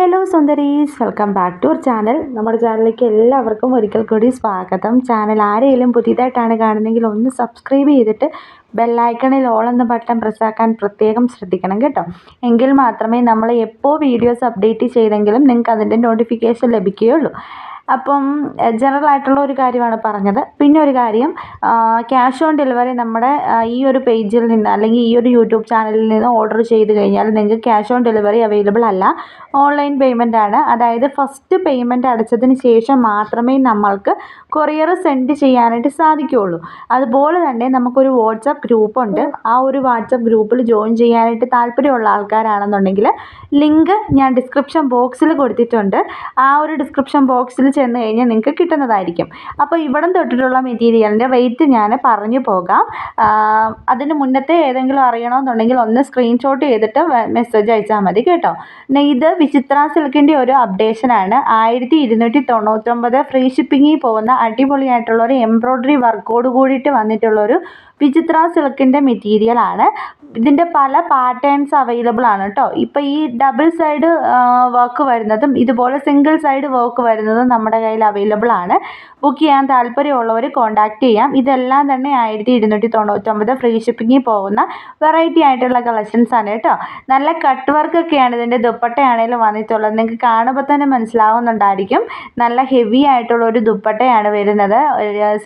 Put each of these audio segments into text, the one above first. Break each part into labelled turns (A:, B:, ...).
A: Hello സുന്ദരീസ്, welcome back to our channel. നമ്മുടെ ചാനലിലേക്ക് എല്ലാവർക്കും ഒരിക്കൽ കൂടി സ്വാഗതം. ചാനൽ ആരെങ്കിലും പുതിയതായിട്ടാണ് കാണുന്നതെങ്കിൽ ഒന്ന് സബ്സ്ക്രൈബ് ചെയ്തിട്ട് ബെല്ലൈക്കണിൽ ഓൾ എന്ന ബട്ടൺ പ്രസ്സാക്കാൻ പ്രത്യേകം ശ്രദ്ധിക്കണം കേട്ടോ. എങ്കിൽ മാത്രമേ നമ്മൾ എപ്പോൾ വീഡിയോസ് അപ്ഡേറ്റ് ചെയ്തെങ്കിലും നിങ്ങൾക്ക് അതിൻ്റെ നോട്ടിഫിക്കേഷൻ ലഭിക്കുകയുള്ളൂ. അപ്പം ജനറൽ ആയിട്ടുള്ള ഒരു കാര്യമാണ് പറഞ്ഞത്. പിന്നെ ഒരു കാര്യം, ക്യാഷ് ഓൺ ഡെലിവറി നമ്മുടെ ഈ ഒരു പേജിൽ നിന്ന് അല്ലെങ്കിൽ ഈ ഒരു യൂട്യൂബ് ചാനലിൽ നിന്ന് ഓർഡർ ചെയ്ത് കഴിഞ്ഞാൽ നിങ്ങൾക്ക് ക്യാഷ് ഓൺ ഡെലിവറി അവൈലബിൾ അല്ല. ഓൺലൈൻ പേയ്മെൻ്റ് ആണ്. അതായത് ഫസ്റ്റ് പേയ്മെൻറ്റ് അടച്ചതിന് ശേഷം മാത്രമേ നമ്മൾക്ക് കൊറിയർ സെൻഡ് ചെയ്യാനായിട്ട് സാധിക്കുകയുള്ളൂ. അതുപോലെ തന്നെ നമുക്കൊരു വാട്സപ്പ് ഗ്രൂപ്പുണ്ട്. ആ ഒരു വാട്സപ്പ് ഗ്രൂപ്പിൽ ജോയിൻ ചെയ്യാനായിട്ട് താല്പര്യമുള്ള ആൾക്കാരാണെന്നുണ്ടെങ്കിൽ ലിങ്ക് ഞാൻ ഡിസ്ക്രിപ്ഷൻ ബോക്സിൽ കൊടുത്തിട്ടുണ്ട്. ആ ഒരു ഡിസ്ക്രിപ്ഷൻ ബോക്സിൽ ചെന്ന് കഴിഞ്ഞാൽ നിങ്ങൾക്ക് കിട്ടുന്നതായിരിക്കും. അപ്പോൾ ഇവിടം തൊട്ടിട്ടുള്ള മെറ്റീരിയലിൻ്റെ റേറ്റ് ഞാൻ പറഞ്ഞു പോകാം. അതിന് മുന്നത്തെ ഏതെങ്കിലും അറിയണമെന്നുണ്ടെങ്കിൽ ഒന്ന് സ്ക്രീൻഷോട്ട് ചെയ്തിട്ട് മെസ്സേജ് അയച്ചാൽ മതി കേട്ടോ. ഇത് വിചിത്ര സിൽക്കിൻ്റെ ഒരു അപ്ഡേഷനാണ്. 1299 ഫ്രീ ഷിപ്പിങ്ങിൽ പോകുന്ന അടിപൊളിയായിട്ടുള്ള ഒരു എംബ്രോയ്ഡറി വർക്കോട് കൂടിയിട്ട് വന്നിട്ടുള്ളൊരു വിചിത്ര സിൽക്കിൻ്റെ മെറ്റീരിയലാണ്. ഇതിൻ്റെ പല പാറ്റേൺസ് അവൈലബിൾ ആണ് കേട്ടോ. ഇപ്പോൾ ഈ ഡബിൾ സൈഡ് വർക്ക് വരുന്നതും ഇതുപോലെ സിംഗിൾ സൈഡ് വർക്ക് വരുന്നതും നമ്മുടെ കയ്യിൽ അവൈലബിൾ ആണ്. ബുക്ക് ചെയ്യാൻ താല്പര്യമുള്ളവർ കോൺടാക്റ്റ് ചെയ്യാം. ഇതെല്ലാം തന്നെ 1299 ഫ്രീ ഷിപ്പിങ്ങിൽ പോകുന്ന വെറൈറ്റി ആയിട്ടുള്ള കളക്ഷൻസ് ആണ് കേട്ടോ. നല്ല കട്ട് വർക്കൊക്കെയാണ് ഇതിൻ്റെ ദുപ്പട്ടയാണെങ്കിലും വന്നിട്ടുള്ളത്. നിങ്ങൾക്ക് കാണുമ്പോൾ തന്നെ മനസ്സിലാവുന്നുണ്ടായിരിക്കും. നല്ല ഹെവി ആയിട്ടുള്ള ഒരു ദുപ്പട്ടയാണ് വരുന്നത്.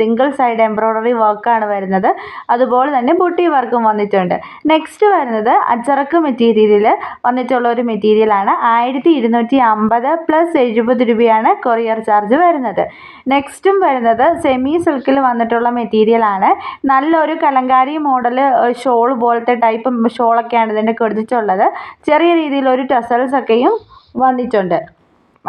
A: സിംഗിൾ സൈഡ് എംബ്രോയ്ഡറി വർക്കാണ് വരുന്നത്. അതുപോലെ തന്നെ ബുട്ടി വർക്കും വന്നിട്ടുണ്ട്. നെക്സ്റ്റ് വരുന്നത് അച്ചറക്ക് മെറ്റീരിയലിൽ വന്നിട്ടുള്ള ഒരു മെറ്റീരിയലാണ്. 1250 പ്ലസ് 70 രൂപയാണ് കൊറിയർ ചാർജ് വരുന്നത്. നെക്സ്റ്റും വരുന്നത് സെമി സിൽക്കിൽ വന്നിട്ടുള്ള മെറ്റീരിയലാണ്. നല്ലൊരു കലങ്കാരി മോഡൽ ഷോൾ പോലത്തെ ടൈപ്പ് ഷോളൊക്കെയാണ് ഇതിൻ്റെ കൊടുത്തിട്ടുള്ളത്. ചെറിയ രീതിയിലൊരു ടസൽസ് ഒക്കെയും വന്നിട്ടുണ്ട്.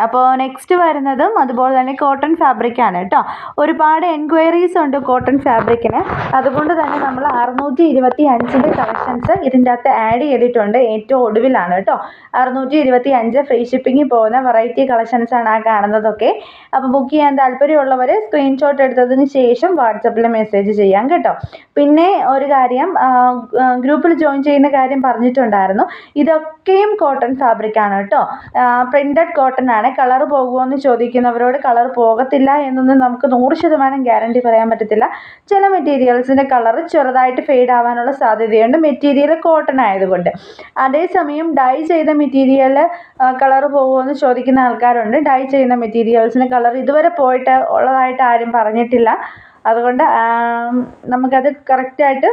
A: അപ്പോൾ നെക്സ്റ്റ് വരുന്നതും അതുപോലെ തന്നെ കോട്ടൺ ഫാബ്രിക്കാണ് കേട്ടോ. ഒരുപാട് എൻക്വയറീസ് ഉണ്ട് കോട്ടൺ ഫാബ്രിക്കിന്. അതുകൊണ്ട് തന്നെ നമ്മൾ 625 കളക്ഷൻസ് ഇതിൻ്റെ അകത്ത് ആഡ് ചെയ്തിട്ടുണ്ട്. ഏറ്റവും ഒടുവിലാണ് കേട്ടോ 625 ഫ്രീ ഷിപ്പിങ്ങിൽ പോകുന്ന വെറൈറ്റി കളക്ഷൻസാണ് ആ കാണുന്നതൊക്കെ. അപ്പോൾ ബുക്ക് ചെയ്യാൻ താല്പര്യമുള്ളവർ സ്ക്രീൻഷോട്ട് എടുത്തതിന് ശേഷം വാട്സപ്പിൽ മെസ്സേജ് ചെയ്യാം കേട്ടോ. പിന്നെ ഒരു കാര്യം, ഗ്രൂപ്പിൽ ജോയിൻ ചെയ്യുന്ന കാര്യം പറഞ്ഞിട്ടുണ്ടായിരുന്നു. ഇതൊക്കെയും കോട്ടൺ ഫാബ്രിക്കാണ് കേട്ടോ. പ്രിൻറ്റഡ് കോട്ടൺ ആണ്. കളർ പോകുമോ എന്ന് ചോദിക്കുന്നവരോട് കളർ പോകത്തില്ല എന്നൊന്നും നമുക്ക് 100% ഗ്യാരണ്ടി പറയാൻ പറ്റത്തില്ല. ചില മെറ്റീരിയൽസിൻ്റെ കളർ ചെറുതായിട്ട് ഫെയ്ഡ് ആവാനുള്ള സാധ്യതയുണ്ട്, മെറ്റീരിയൽ കോട്ടൺ ആയതുകൊണ്ട്. അതേസമയം ഡൈ ചെയ്ത മെറ്റീരിയൽ കളർ പോകുമോ എന്ന് ചോദിക്കുന്ന ആൾക്കാരുണ്ട്. ഡൈ ചെയ്യുന്ന മെറ്റീരിയൽസിന് കളർ ഇതുവരെ പോയിട്ട് ഉള്ളതായിട്ട് ആരും പറഞ്ഞിട്ടില്ല. അതുകൊണ്ട് നമുക്കത് കറക്റ്റായിട്ട്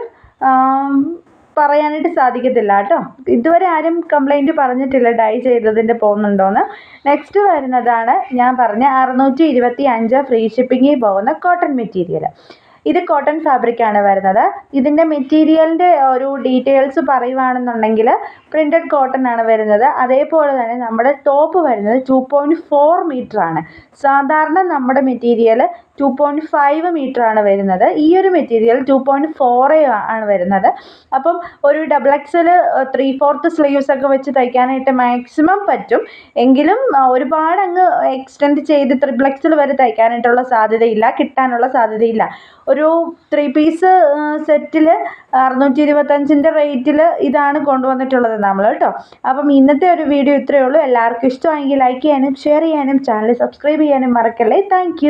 A: പറയാനായിട്ട് സാധിക്കത്തില്ല കേട്ടോ. ഇതുവരെ ആരും കംപ്ലൈൻറ്റ് പറഞ്ഞിട്ടില്ല ഡൈ ചെയ്തതിൻ്റെ പോകുന്നുണ്ടോയെന്ന്. നെക്സ്റ്റ് വരുന്നതാണ് ഞാൻ പറഞ്ഞ 625 ഫ്രീ ഷിപ്പിങ്ങിൽ പോകുന്ന കോട്ടൺ മെറ്റീരിയൽ. ഇത് കോട്ടൺ ഫാബ്രിക്കാണ് വരുന്നത്. ഇതിൻ്റെ മെറ്റീരിയലിൻ്റെ ഒരു ഡീറ്റെയിൽസ് പറയുകയാണെന്നുണ്ടെങ്കിൽ പ്രിൻറ്റഡ് കോട്ടൺ ആണ് വരുന്നത്. അതേപോലെ തന്നെ നമ്മുടെ ടോപ്പ് വരുന്നത് 2.4 മീറ്റർ ആണ്. സാധാരണ നമ്മുടെ മെറ്റീരിയൽ 2.5 മീറ്റർ ആണ് വരുന്നത്. ഈ ഒരു മെറ്റീരിയൽ 2.4 ആണ് വരുന്നത്. അപ്പം ഒരു XXL 3/4 സ്ലീവ്സ് ഒക്കെ വെച്ച് തയ്ക്കാനായിട്ട് മാക്സിമം പറ്റും. എങ്കിലും ഒരുപാട് അങ്ങ് എക്സ്റ്റെൻഡ് ചെയ്ത് XXL വരെ തയ്ക്കാനായിട്ടുള്ള സാധ്യതയില്ല, കിട്ടാനുള്ള സാധ്യതയില്ല. ഒരു 3 പീസ് സെറ്റിൽ 625 റേറ്റിൽ ഇതാണ് കൊണ്ടുവന്നിട്ടുള്ളത് നമ്മൾ കേട്ടോ. അപ്പം ഇന്നത്തെ ഒരു വീഡിയോ ഇത്രയേ ഉള്ളൂ. എല്ലാവർക്കും ഇഷ്ടമായെങ്കിൽ ലൈക്ക് ചെയ്യാനും ഷെയർ ചെയ്യാനും ചാനൽ സബ്സ്ക്രൈബ് ചെയ്യാനും മറക്കല്ലേ. താങ്ക്